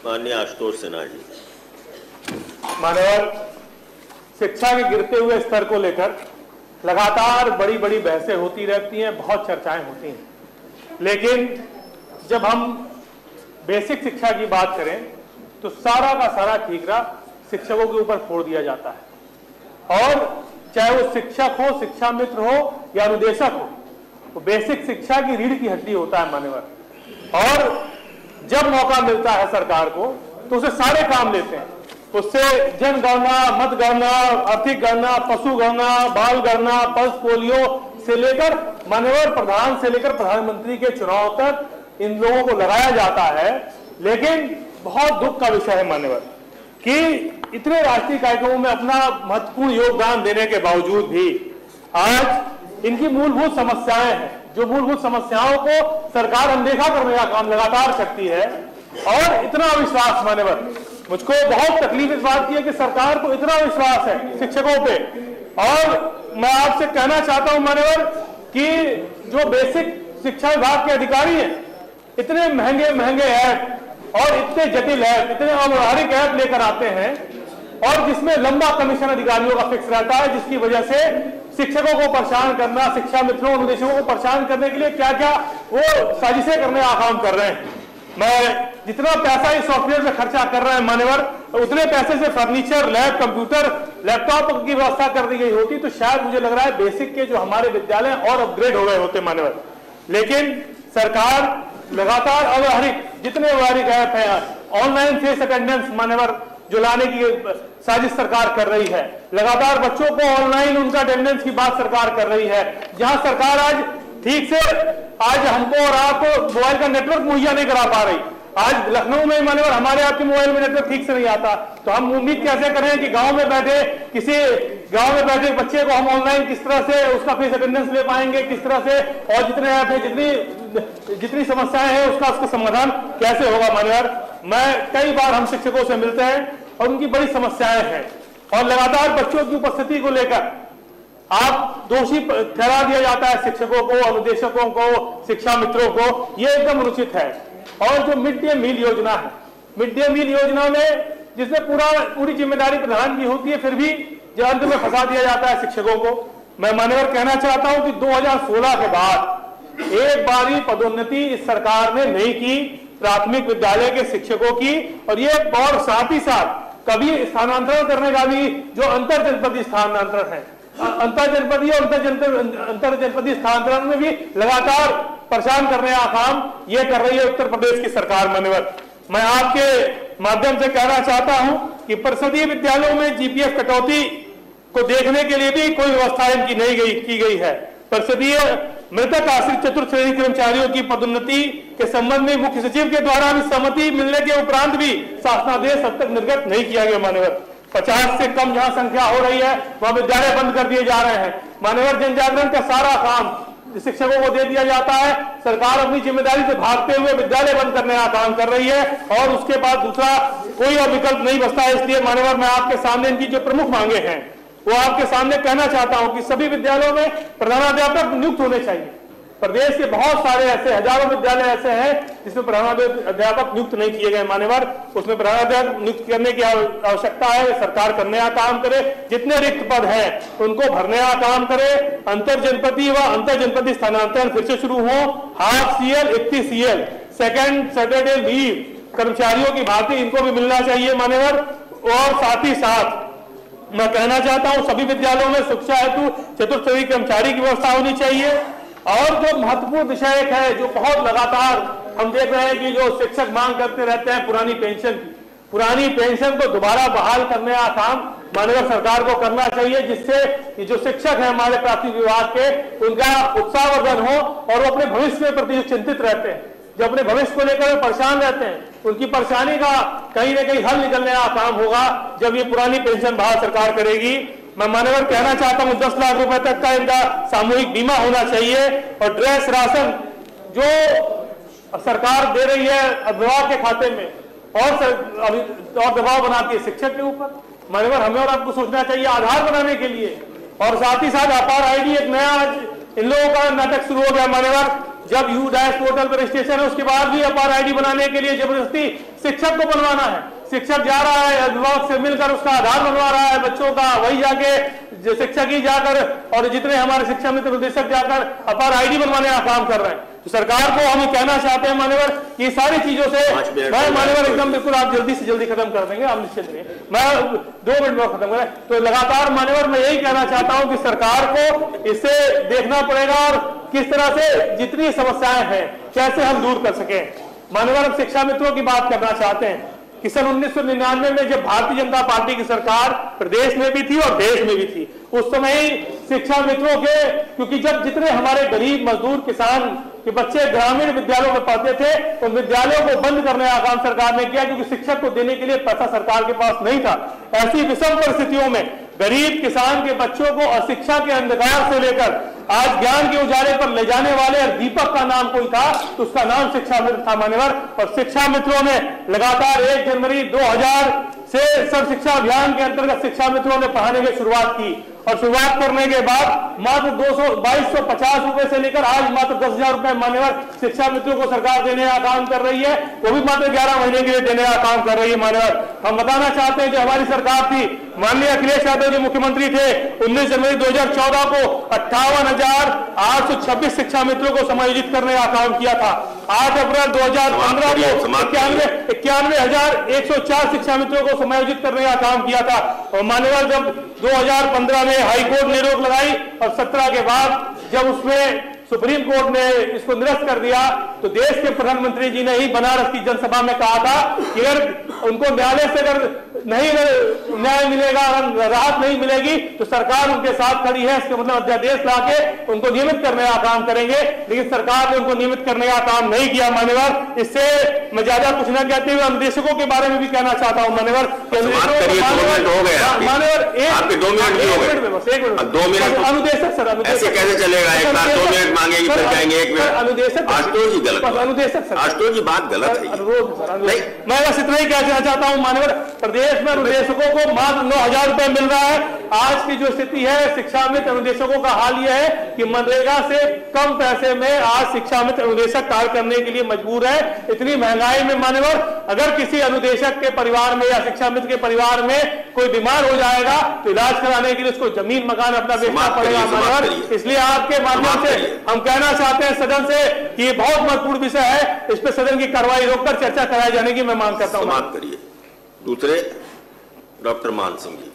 माननीय आशुतोष सिन्हा जी। माननीय, शिक्षा के गिरते हुए स्तर को लेकर लगातार बड़ी बड़ी बहसें होती रहती हैं, बहुत चर्चाएं होती हैं, लेकिन जब हम बेसिक शिक्षा की बात करें तो सारा का सारा ठीकरा शिक्षकों के ऊपर फोड़ दिया जाता है। और चाहे वो शिक्षक हो, शिक्षा मित्र हो या अनुदेशक हो, तो बेसिक शिक्षा की रीढ़ की हड्डी होता है मान्यवर। और जब मौका मिलता है सरकार को तो उसे सारे काम लेते हैं, उससे जनगणना, मतगणना, आर्थिक गणना, पशु गणना, बाल गणना, पल्स पोलियो से लेकर मान्यवर प्रधान से लेकर प्रधानमंत्री के चुनाव तक इन लोगों को लगाया जाता है। लेकिन बहुत दुख का विषय है मान्यवर कि इतने राष्ट्रीय कार्यक्रमों में अपना महत्वपूर्ण योगदान देने के बावजूद भी आज इनकी मूलभूत समस्याएं हैं, जो मूलभूत समस्याओं को सरकार अनदेखा करने का काम लगातार करती है। और इतना विश्वास मान्यवर, मुझको बहुत तकलीफ इस बात की है कि सरकार को इतना विश्वास है शिक्षकों पे। और मैं आपसे कहना चाहता हूं मान्यवर कि जो बेसिक शिक्षा विभाग के अधिकारी हैं, इतने महंगे महंगे ऐप और इतने जटिल ऐप, इतने अव्यवहारिक ऐप लेकर आते हैं और जिसमें लंबा कमीशन अधिकारियों का फिक्स रहता है, जिसकी वजह से शिक्षकों को परेशान करना, शिक्षा मित्रों, अनुदेशकों को परेशान करने के लिए क्या क्या वो साजिशें करने का काम कर रहे हैं। मैं जितना पैसा इस सॉफ्टवेयर में खर्चा कर रहे हैं मान्यवर, उतने पैसे से फर्नीचर, लैब, कंप्यूटर, लैपटॉप की व्यवस्था कर दी गई होती तो शायद मुझे लग रहा है बेसिक के जो हमारे विद्यालय और अपग्रेड हो गए होते मान्यवर। लेकिन सरकार लगातार अव्यवहारिक, जितने व्यवहारिक ऐप है, ऑनलाइन फेस अटेंडेंस मान्यवर जो लाने की साजिश सरकार कर रही है, लगातार बच्चों को ऑनलाइन उनका अटेंडेंस की बात सरकार कर रही है। जहां सरकार आज ठीक से आज हमको और आपको मोबाइल का नेटवर्क मुहैया नहीं करा पा रही, आज लखनऊ में मान्यवर हमारे आपके मोबाइल में नेटवर्क ठीक से नहीं आता, तो हम उम्मीद कैसे करें कि गांव में बैठे किसी गांव में बैठे बच्चे को हम ऑनलाइन किस तरह से उसका फेस अटेंडेंस ले पाएंगे, किस तरह से, और जितने ऐप है, जितनी समस्याएं हैं उसका समाधान कैसे होगा मान्यवर। मैं कई बार हम शिक्षकों से मिलते हैं और उनकी बड़ी समस्याएं हैं और लगातार बच्चों की उपस्थिति को लेकर आप दोषी ठहरा दिया जाता है शिक्षकों को, अनुदेशकों को, शिक्षा मित्रों को, ये एकदम अनुचित है। और जो मिड डे मील योजना है, मिड डे मील योजना में जिसमें पूरी जिम्मेदारी प्रधान की होती है, फिर भी जो अंत में फंसा दिया जाता है शिक्षकों को। मैं मान्यवर कहना चाहता हूं कि 2016 के बाद एक बार भी पदोन्नति इस सरकार ने नहीं की प्राथमिक विद्यालय के शिक्षकों की, और ये और साथ ही साथ कभी स्थानांतरण करने का भी जो अंतर जनपदीय स्थानांतरण है, अंतर जनपदीय और अंतर जनपदीय स्थानांतरण में भी लगातार परेशान करने का काम ये कर रही है उत्तर प्रदेश की सरकार मान्यवर। मैं आपके माध्यम से कहना चाहता हूं कि परिषदीय विद्यालयों में जीपीएफ कटौती को देखने के लिए भी कोई व्यवस्था इनकी नहीं की गई है। परिषदीय मृतक आश्रित चतुर्थ श्रेणी कर्मचारियों की पदोन्नति के संबंध में मुख्य सचिव के द्वारा भी सहमति मिलने के उपरांत भी शासनादेश अब तक निर्गत नहीं किया गया मान्यवर। 50 से कम जहां संख्या हो रही है वहां विद्यालय बंद कर दिए जा रहे हैं मान्यवर। जन जागरण का सारा काम शिक्षकों को दे दिया जाता है, सरकार अपनी जिम्मेदारी से भागते हुए विद्यालय बंद करने का काम कर रही है और उसके बाद दूसरा कोई और विकल्प नहीं बचता है। इसलिए मान्यवर मैं आपके सामने इनकी जो प्रमुख मांगे हैं वो आपके सामने कहना चाहता हूं कि सभी विद्यालयों में प्रधानाध्यापक नियुक्त होने चाहिए। प्रदेश के बहुत सारे ऐसे हजारों विद्यालय ऐसे हैं जिसमें प्रधानाध्यापक नियुक्त नहीं किए गए मान्यवर। उसमें प्रधानाध्यापक नियुक्त करने की आवश्यकता है, सरकार करने का काम करे। जितने रिक्त पद हैं उनको भरने का काम करे। अंतर जनपदीय व अंतर जनपदीय स्थानांतरण फिर से शुरू हो। Half CL, 31 CL, second Saturday leave कर्मचारियों की भांति इनको भी मिलना चाहिए मान्यवर। और साथ ही साथ मैं कहना चाहता हूं सभी विद्यालयों में शिक्षा हेतु चतुर्थ श्रेणी कर्मचारी की व्यवस्था होनी चाहिए। और जो महत्वपूर्ण विषय एक है जो बहुत लगातार हम देख रहे हैं कि जो शिक्षक मांग करते रहते हैं पुरानी पेंशन को दोबारा बहाल करने का काम माननीय सरकार को करना चाहिए, जिससे जो शिक्षक है हमारे प्राथमिक विभाग के उनका उत्साहवर्धन हो और वो अपने भविष्य के प्रति चिंतित रहते हैं, जो अपने भविष्य को लेकर परेशान रहते हैं, उनकी परेशानी का कहीं ना कहीं हल निकलने का काम होगा जब ये पुरानी पेंशन बहाल सरकार करेगी। मैं मान्यवर कहना चाहता हूं 10 लाख रुपए तक का इनका सामूहिक बीमा होना चाहिए और ड्रेस राशन जो सरकार दे रही है विभाग के खाते में और दबाव बनाती है शिक्षक के ऊपर। मान्यवर हमें और आपको सोचना चाहिए आधार बनाने के लिए। और साथ ही साथ अपार आईडी एक नया इन लोगों का नाटक शुरू हो गया मान्यवर। जब यू डैश पोर्टल पर रजिस्ट्रेशन है उसके बाद भी अपार आईडी बनाने के लिए जबरदस्ती शिक्षक को बनवाना है। शिक्षक जा रहा है अभिभावक से मिलकर उसका आधार बनवा रहा है बच्चों का, वही जाके शिक्षक ही जाकर और जितने हमारे शिक्षा मित्र निदेशक जाकर अपार आईडी बनवाने का काम कर रहे हैं। तो सरकार को हम कहना चाहते हैं मान्यवर कि सारी चीजों से मैं मान्यवर एकदम बिल्कुल आप जल्दी से जल्दी खत्म कर देंगे, आप निश्चित रहिए, मैं 2 मिनट में खत्म करें। तो लगातार मान्यवर मैं यही कहना चाहता हूं कि सरकार को इसे देखना पड़ेगा और किस तरह से जितनी समस्याएं हैं कैसे हम दूर कर सकें। मान्यवर हम शिक्षा मित्रों की बात करना चाहते हैं कि सन 1999 में जब भारतीय जनता पार्टी की सरकार प्रदेश में भी थी और देश में भी थी, उस समय ही शिक्षा मित्रों के, क्योंकि जब जितने हमारे गरीब मजदूर किसान के बच्चे ग्रामीण विद्यालयों में पढ़ते थे तो विद्यालयों को बंद करने का काम सरकार ने किया, क्योंकि शिक्षक को देने के लिए पैसा सरकार के पास नहीं था। ऐसी विषम परिस्थितियों में गरीब किसान के बच्चों को अशिक्षा के अंधकार से लेकर आज ज्ञान के उजाले पर ले जाने वाले दीपक का नाम कोई था तो उसका नाम शिक्षा मित्र था मान्यवर। और शिक्षा मित्रों ने लगातार 1 जनवरी 2000 से सर्व शिक्षा अभियान के अंतर्गत शिक्षा मित्रों ने पढ़ाने की शुरुआत की और शुरुआत करने के बाद मात्र 2250 रुपए से लेकर आज मात्र 10,000 रुपए मान्यवर शिक्षा मित्रों को सरकार देने का काम कर रही है, वो भी मात्र 11 महीने के लिए देने का काम कर रही है मान्यवर। हम बताना चाहते हैं जो हमारी सरकार थी, माननीय अखिलेश यादव जी मुख्यमंत्री थे, 19 जनवरी 2014 को 58,826 शिक्षा मित्रों को समायोजित करने का काम किया था। 8 अप्रैल 2015 को 91,104 शिक्षा मित्रों को समायोजित करने का काम किया था। और मान्यवर जब 2015 में हाई कोर्ट ने रोक लगाई और 17 के बाद जब उसमें सुप्रीम कोर्ट ने इसको निरस्त कर दिया तो देश के प्रधानमंत्री जी ने ही बनारस की जनसभा में कहा था कि अगर उनको न्यायालय से अगर नहीं न्याय मिलेगा, राहत नहीं मिलेगी तो सरकार उनके साथ खड़ी है। इसके मतलब अध्यादेश लाके उनको नियमित करने का काम करेंगे, लेकिन सरकार ने उनको नियमित करने का काम नहीं किया मान्यवर। इससे मैं ज्यादा कुछ न कहते हुए अनुदेशकों के बारे में भी कहना चाहता हूँ मान्यवर। अनुदेशक सर, ऐसे कैसे चलेगा? एक बार 2 मिनट मांगेगी फिर जाएंगे 1 मिनट। अनुदेशक आशुतोष जी गलत, अनुदेशक सर, आशुतोष जी बात गलत है। मैं बस इतना ही कहना चाहता हूँ मान्यवर, प्रदेश में अनुदेशकों को मात्र 9,000 रुपए मिल रहा है। आज की जो स्थिति है शिक्षा मित्र अनुदेशकों का हाल यह है कि मनरेगा से कम पैसे में आज शिक्षा मित्र अनुदेशक कार्य करने के लिए मजबूर है। इतनी महंगाई में मान्यवर अगर किसी अनुदेशक के परिवार में या शिक्षा मित्र के परिवार में कोई बीमार हो जाएगा तो इलाज कराने के लिए उसको जमीन मकान अपना बेचना पड़ेगा मान्यवर। इसलिए आपके माध्यम से हम कहना चाहते हैं सदन से कि ये बहुत महत्वपूर्ण विषय है, इस पर सदन की कार्रवाई रोककर चर्चा कराई जाने की मैं मांग करता हूं। दूसरे डॉक्टर मान सिंह जी।